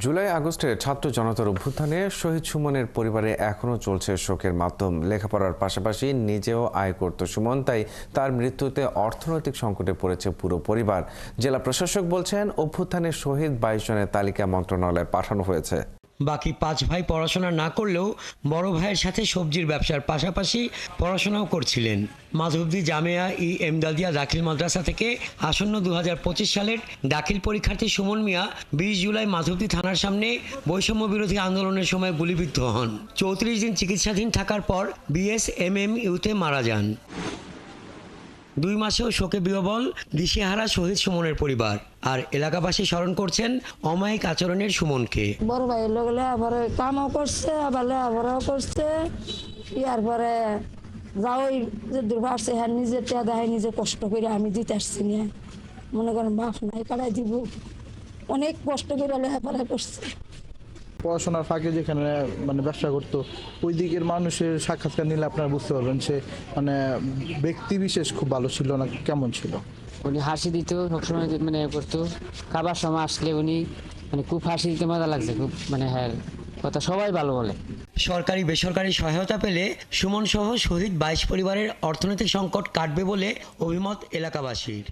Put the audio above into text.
জুলাই আগস্টের ছাত্র জনতার অভ্যুত্থানে শহীদ সুমনের পরিবারে এখনও চলছে শোকের মাধ্যম। লেখাপড়ার পাশাপাশি নিজেও আয় করত সুমন, তাই তার মৃত্যুতে অর্থনৈতিক সংকটে পড়েছে পুরো পরিবার। জেলা প্রশাসক বলছেন, অভ্যুত্থানে শহীদ 22 জনের তালিকা মন্ত্রণালয়ে পাঠানো হয়েছে। বাকি 5 ভাই পড়াশোনা না করলেও বড় ভাইয়ের সাথে সবজির ব্যবসার পাশাপাশি পড়াশোনাও করছিলেন। মাধবদী জামেয়া এমদাদিয়া দাখিল মাদ্রাসা থেকে আসন্ন 2025 সালের দাখিল পরীক্ষার্থী সুমন মিয়া 20 জুলাই মাধবদী থানার সামনে বৈষম্য বিরোধী আন্দোলনের সময় গুলিবিদ্ধ হন। 34 দিন চিকিৎসাধীন থাকার পর BSMMUতে মারা যান। 2 মাসেও শোকে বিহ্বল দিশেহারা শহীদ সুমনের পরিবার, আর এলাকাবাসী স্মরণ করছেন অমায়িক আচরণের সুমনকে। বড় ভাই লোকলে আবার কামও করছে, আবার লেখাপড়াও করছে, ইয়ার পরে যাওই যে দুর্ভাষে হ্যাঁ নিজে টেদা হয় নিজে কষ্ট করে আমি দিতে আসছি না, মনে করেন বাপ নাই কাটাই দিব, অনেক কষ্ট করে লেখাপড়া করছে। পড়াশোনার ফাঁকে যেখানে ব্যবসা করতো, ওই দিকের মানুষের সাক্ষাৎকার নিলে আপনারা বুঝতে পারবেন সে ব্যক্তি বিশেষ খুব ভালো ছিল না কেমন ছিল। উনি হাসি দিত সবসময়, করতো। খাবার সময় আসলে উনি খুব হাসি দিতে মজা লাগছে, খুব হ্যাঁ কথা সবাই ভালো বলে। সরকারি বেসরকারি সহায়তা পেলে সুমন সহ শহীদ 22 পরিবারের অর্থনৈতিক সংকট কাটবে বলে অভিমত এলাকাবাসীর।